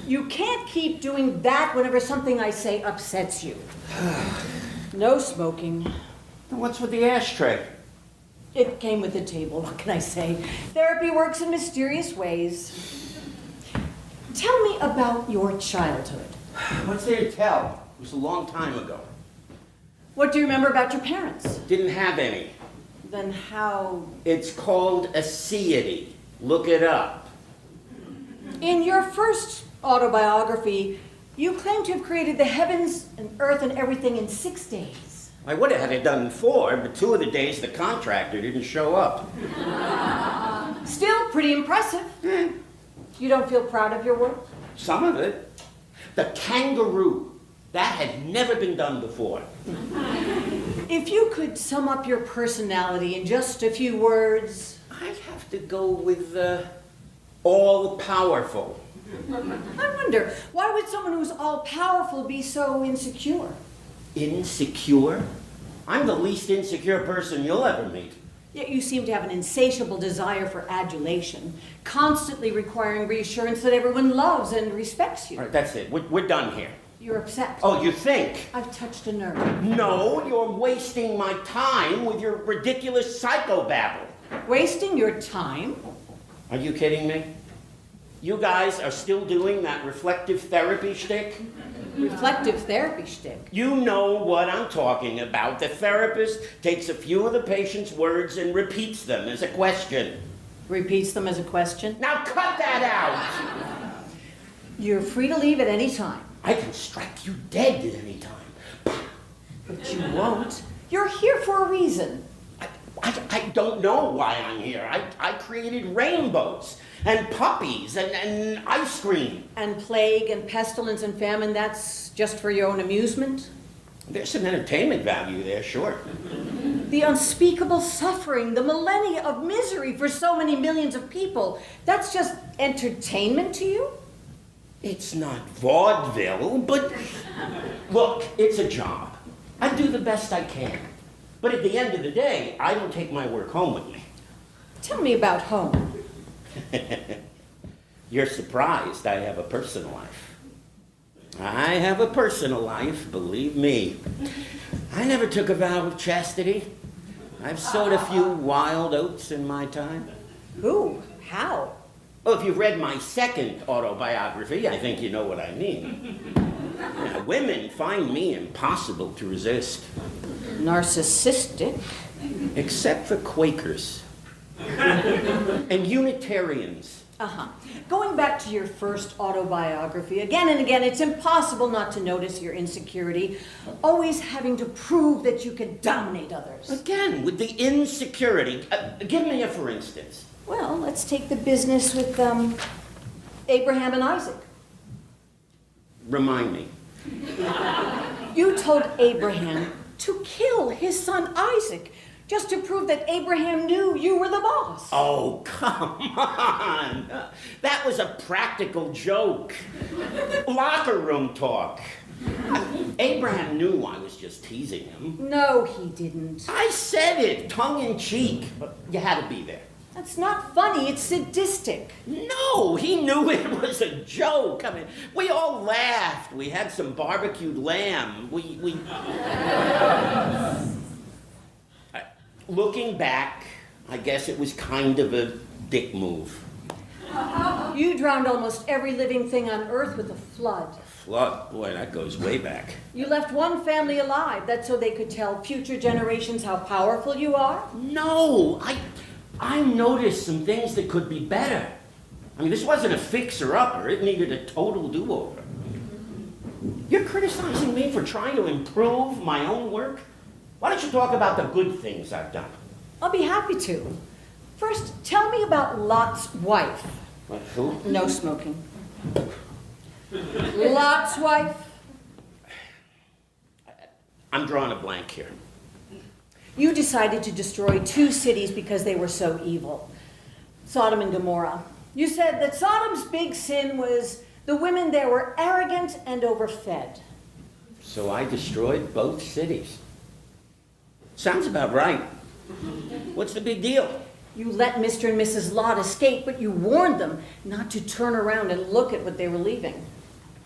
You can't keep doing that whenever something I say upsets you. No smoking. What's with the ashtray? It came with the table, what can I say? Therapy works in mysterious ways. Tell me about your childhood. What's there to tell? It was a long time ago. What do you remember about your parents? Didn't have any. Then how... It's called aseity. Look it up. In your first autobiography, you claim to have created the heavens and earth and everything in 6 days. I would have had it done in 4, but 2 of the days the contractor didn't show up. Still pretty impressive. You don't feel proud of your work? Some of it. The kangaroo. That had never been done before. If you could sum up your personality in just a few words... I'd have to go with all-powerful. I wonder, why would someone who's all-powerful be so insecure? Insecure? I'm the least insecure person you'll ever meet. Yet you seem to have an insatiable desire for adulation, constantly requiring reassurance that everyone loves and respects you. All right, that's it. We're done here. You're upset. Oh, you think? I've touched a nerve. No, you're wasting my time with your ridiculous psychobabble. Wasting your time? Are you kidding me? You guys are still doing that reflective therapy shtick? Reflective therapy shtick. You know what I'm talking about. The therapist takes a few of the patient's words and repeats them as a question. Repeats them as a question? Now cut that out! You're free to leave at any time. I can strike you dead at any time. But you won't. You're here for a reason. I don't know why I'm here. I created rainbows and puppies and ice cream. And plague and pestilence and famine, that's just for your own amusement? There's some entertainment value there, sure. The unspeakable suffering, the millennia of misery for so many millions of people, that's just entertainment to you? It's not vaudeville, but look, it's a job. I do the best I can. But at the end of the day, I don't take my work home with me. Tell me about home. You're surprised I have a personal life. I have a personal life, believe me. I never took a vow of chastity. I've sowed a few wild oats in my time. Who? How? Well, if you've read my second autobiography, I think you know what I mean. Yeah, women find me impossible to resist. Narcissistic? Except for Quakers. And Unitarians. Going back to your first autobiography, again and again, it's impossible not to notice your insecurity, always having to prove that you can dominate others. Again, with the insecurity. Give me a for instance. Well, let's take the business with Abraham and Isaac. Remind me. You told Abraham to kill his son Isaac, just to prove that Abraham knew you were the boss. Oh, come on. That was a practical joke. Locker room talk. Abraham knew I was just teasing him. No, he didn't. I said it, tongue in cheek, but you had to be there. That's not funny, it's sadistic. No, he knew it was a joke. I mean, we all laughed. We had some barbecued lamb. Looking back, I guess it was kind of a dick move. You drowned almost every living thing on Earth with a flood. Flood? Boy, that goes way back. You left one family alive. That's so they could tell future generations how powerful you are? No, I noticed some things that could be better. I mean, this wasn't a fixer-upper. It needed a total do-over. You're criticizing me for trying to improve my own work? Why don't you talk about the good things I've done? I'll be happy to. First, tell me about Lot's wife. What, who? No smoking. Lot's wife? I'm drawing a blank here. You decided to destroy 2 cities because they were so evil. Sodom and Gomorrah. You said that Sodom's big sin was the women there were arrogant and overfed. So I destroyed both cities. Sounds about right. What's the big deal? You let Mr. and Mrs. Lot escape, but you warned them not to turn around and look at what they were leaving.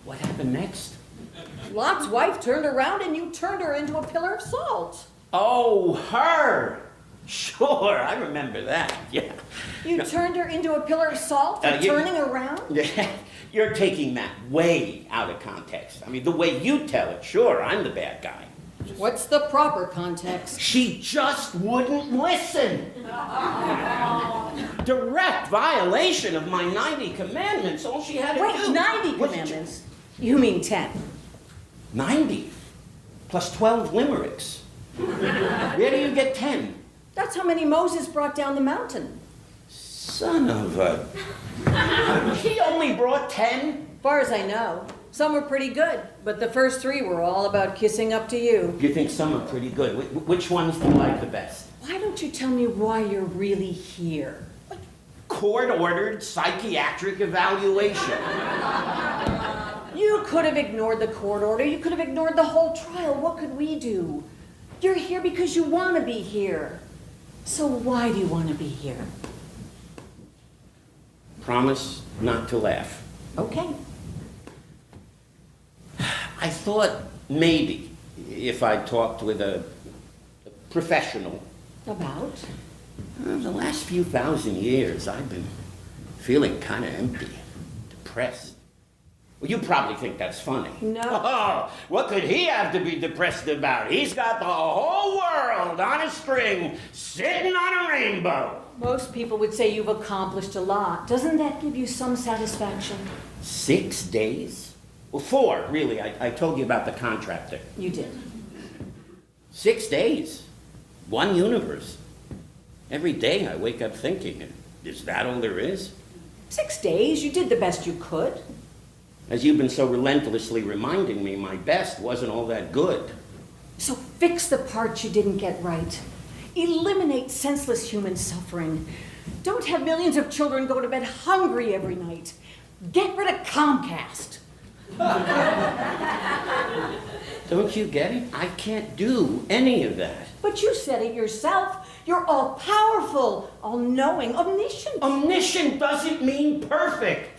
What happened next? Lot's wife turned around and you turned her into a pillar of salt. Oh, her! Sure, I remember that, yeah. You turned her into a pillar of salt for turning around? Yeah, you're taking that way out of context. I mean, the way you tell it, sure, I'm the bad guy. What's the proper context? She just wouldn't listen. Direct violation of my 90 commandments, all she had to do. Wait, 90 commandments? You mean 10. 90? Plus 12 limericks. Where do you get 10? That's how many Moses brought down the mountain. Son of a... He only brought 10? As far as I know. Some were pretty good, but the first 3 were all about kissing up to you. You think some are pretty good. Which ones do you like the best? Why don't you tell me why you're really here? Court-ordered psychiatric evaluation. You could have ignored the court order. You could have ignored the whole trial. What could we do? You're here because you want to be here. So why do you want to be here? Promise not to laugh. Okay. I thought maybe if I talked with a professional. About? The last few thousand years, I've been feeling kind of empty, depressed. Well, you probably think that's funny. No. Oh, what could he have to be depressed about? He's got the whole world on a string, sitting on a rainbow. Most people would say you've accomplished a lot. Doesn't that give you some satisfaction? 6 days? Well, 4, really. I told you about the contractor. You did. 6 days. 1 universe. Every day I wake up thinking, is that all there is? 6 days. You did the best you could. As you've been so relentlessly reminding me, my best wasn't all that good. So fix the parts you didn't get right. Eliminate senseless human suffering. Don't have millions of children go to bed hungry every night. Get rid of Comcast. Don't you get it? I can't do any of that. But you said it yourself. You're all-powerful, all-knowing, omniscient. Omniscient doesn't mean perfect.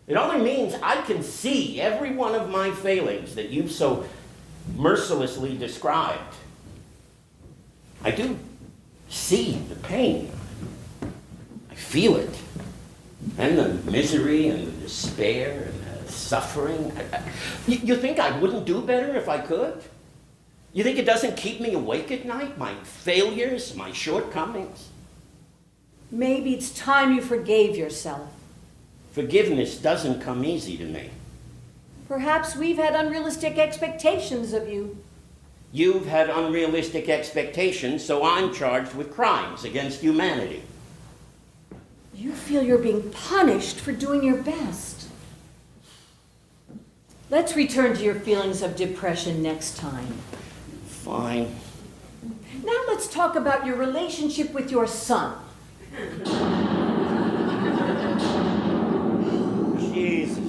It only means I can see every one of my failings that you've so mercilessly described. I do see the pain. I feel it. And the misery and the despair and the suffering. You think I wouldn't do better if I could? You think it doesn't keep me awake at night? My failures, my shortcomings? Maybe it's time you forgave yourself. Forgiveness doesn't come easy to me. Perhaps we've had unrealistic expectations of you. You've had unrealistic expectations, so I'm charged with crimes against humanity. You feel you're being punished for doing your best. Let's return to your feelings of depression next time. Fine. Now let's talk about your relationship with your son. Jesus.